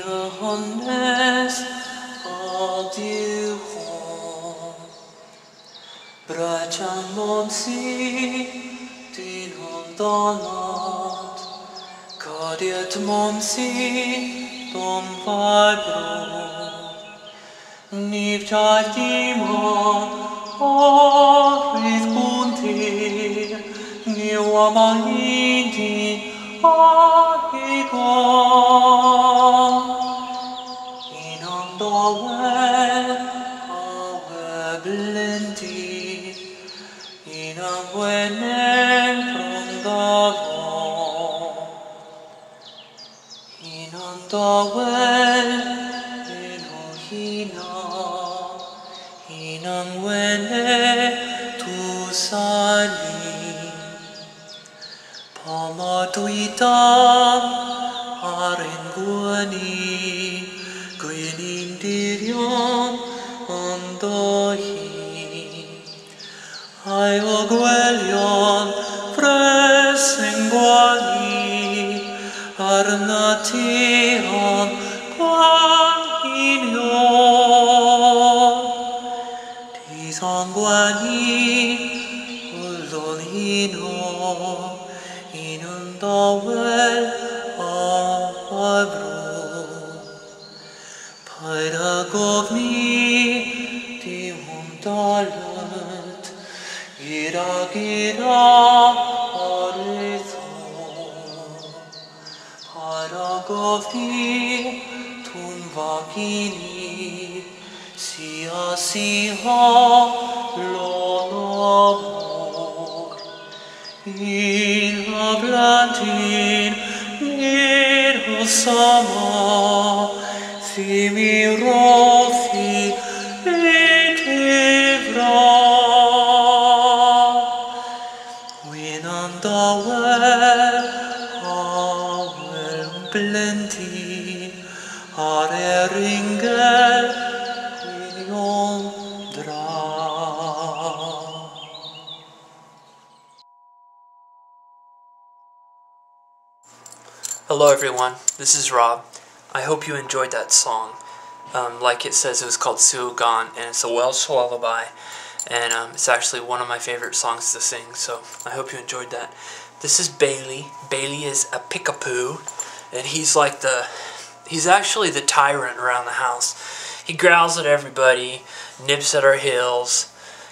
the honest adieu Brachan momsi din hondanat Kadiet momsi dom vibro Niv chardimon Arith bunti Niwama indi Ahigon Inam dawel Awe blenti Inam wenen prongavon Inam dawel Elohina Inam wene tu sali Pamatuitam arenguani Guinin dirion andahi Aiogwelion fresenguani Arnation guanion Tisanguani ulolino Inundawel abro Paragovni dimumdalet Gira aritho Paragovni tunvagini Siha lonamor In hablantin Nirosama Thimirothi Itivra Winandawel Awel Blentin Areringel Quiniondra Hello everyone, this is Rob. I hope you enjoyed that song. Like it says, it was called Suo Gan, and it's a Welsh lullaby, and it's actually one of my favorite songs to sing, so I hope you enjoyed that. This is Bailey. Bailey is a pickapoo, and he's actually the tyrant around the house. He growls at everybody, nips at our heels,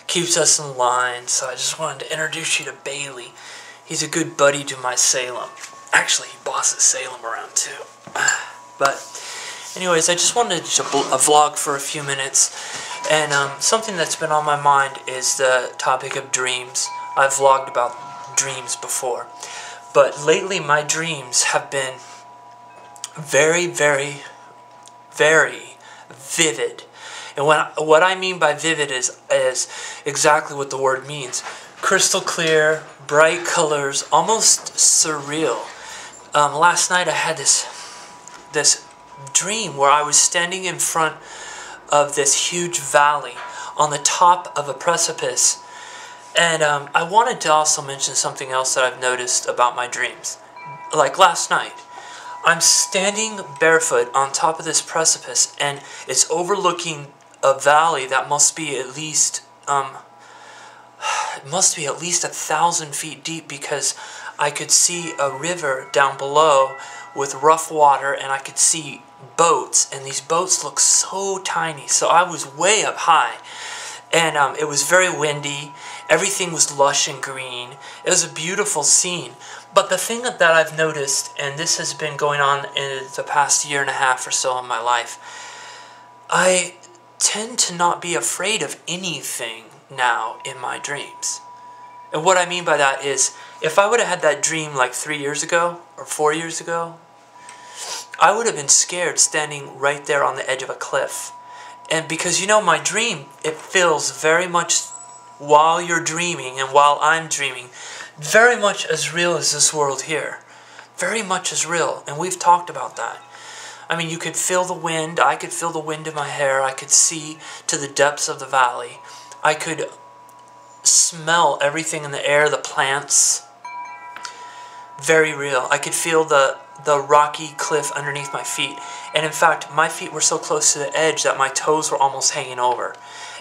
keeps us in line, so I just wanted to introduce you to Bailey. He's a good buddy to my Salem. Actually, he bosses Salem around too. But anyways, I just wanted to vlog for a few minutes, and something that's been on my mind is the topic of dreams. I've vlogged about dreams before, but lately my dreams have been very, very, very vivid. And what I mean by vivid is exactly what the word means. Crystal clear, bright colors, almost surreal. Last night I had this dream where I was standing in front of this huge valley on the top of a precipice, and I wanted to also mention something else that I've noticed about my dreams. Like last night, I'm standing barefoot on top of this precipice, and it's overlooking a valley that must be at least 1,000 feet deep, because I could see a river down below with rough water, and I could see boats, and these boats look so tiny. So I was way up high, and it was very windy. Everything was lush and green. It was a beautiful scene. But the thing that I've noticed, and this has been going on in the past year and a half or so in my life, I tend to not be afraid of anything now in my dreams. And what I mean by that is, if I would have had that dream like 3 years ago or 4 years ago, I would have been scared standing right there on the edge of a cliff. And because, you know, my dream, it feels very much, while you're dreaming and while I'm dreaming, very much as real as this world here. Very much as real. And we've talked about that. I mean, you could feel the wind. I could feel the wind in my hair. I could see to the depths of the valley. I could smell everything in the air, the plants. Very real. I could feel the the rocky cliff underneath my feet. And in fact, my feet were so close to the edge that my toes were almost hanging over.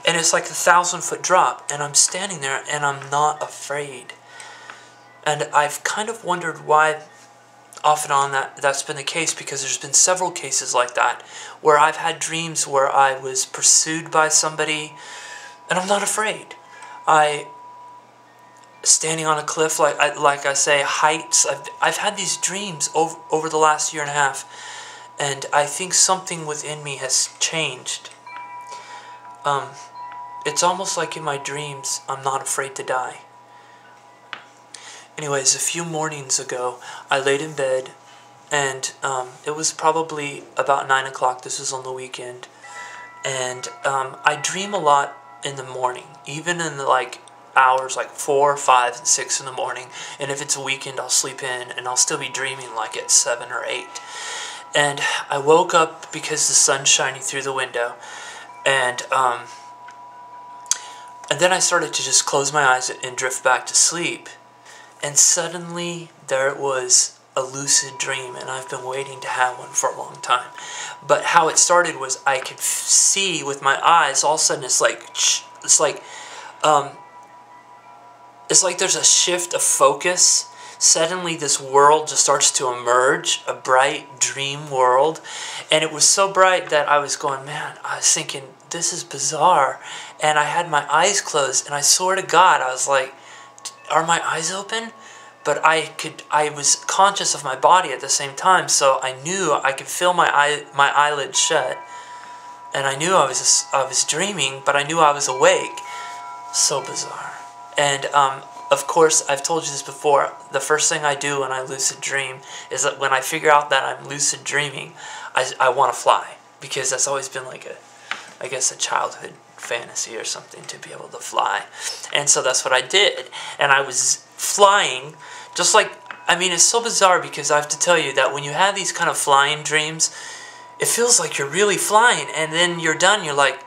And it's like a 1,000-foot drop, and I'm standing there and I'm not afraid. And I've kind of wondered why off and on that's been the case, because there's been several cases like that where I've had dreams where I was pursued by somebody and I'm not afraid. Standing on a cliff, like I say, heights. I've had these dreams over the last year and a half, and I think something within me has changed. It's almost like in my dreams I'm not afraid to die. Anyways, a few mornings ago, I laid in bed, and it was probably about 9 o'clock. This was on the weekend, and I dream a lot in the morning, even in the hours 4, 5, and 6 in the morning. And if it's a weekend, I'll sleep in, and I'll still be dreaming like at 7 or 8. And I woke up because the sun's shining through the window, and then I started to just close my eyes and drift back to sleep. And suddenly, there it was, a lucid dream, and I've been waiting to have one for a long time. But how it started was I could see with my eyes. All of a sudden, it's like there's a shift of focus. Suddenly, this world just starts to emerge, a bright dream world, and it was so bright that I was going, man, I was thinking, this is bizarre, and I had my eyes closed, and I swear to God, I was like, are my eyes open? But I was conscious of my body at the same time, so I knew I could feel my eyelids shut, and I knew I was dreaming, but I knew I was awake. So bizarre. And of course, I've told you this before, the first thing I do when I lucid dream is that when I figure out that I'm lucid dreaming, I want to fly, because that's always been like a childhood fantasy or something, to be able to fly. And so that's what I did, and I was flying, just like, it's so bizarre, because I have to tell you that when you have these kind of flying dreams, it feels like you're really flying, and then you're done, you're like,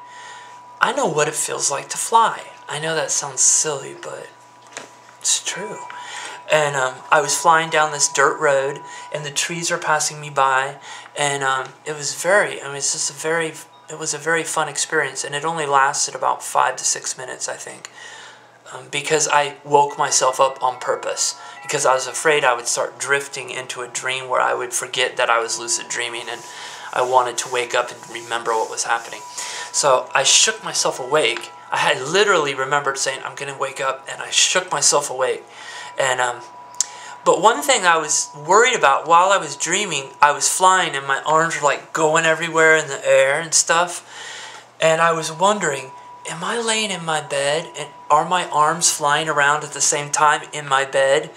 I know what it feels like to fly. I know that sounds silly, but it's true. And I was flying down this dirt road, and the trees are passing me by, and it was it was a very fun experience, and it only lasted about 5 to 6 minutes, I think, because I woke myself up on purpose, because I was afraid I would start drifting into a dream where I would forget that I was lucid dreaming, and I wanted to wake up and remember what was happening. So I shook myself awake. I had literally remembered saying, I'm going to wake up, and I shook myself awake. And but one thing I was worried about while I was dreaming, I was flying and my arms were going everywhere in the air and stuff. And I was wondering, am I laying in my bed and are my arms flying around at the same time in my bed?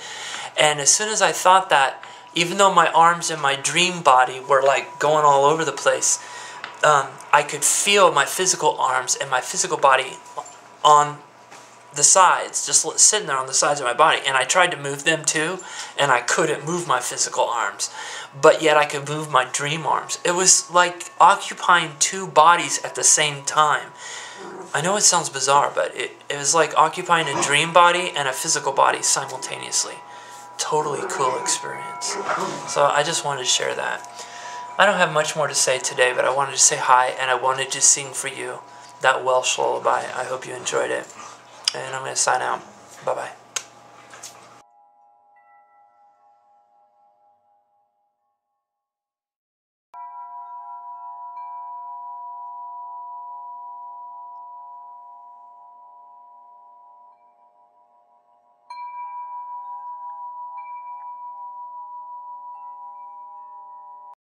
And as soon as I thought that, even though my arms and my dream body were going all over the place, I could feel my physical arms and my physical body on the sides, just sitting there on the sides of my body, and I tried to move them too, and I couldn't move my physical arms, but yet I could move my dream arms. It was like occupying two bodies at the same time. I know it sounds bizarre, but it was like occupying a dream body and a physical body simultaneously. Totally cool experience. So I just wanted to share that. I don't have much more to say today, but I wanted to say hi, and I wanted to sing for you that Welsh lullaby. I hope you enjoyed it. And I'm going to sign out. Bye-bye.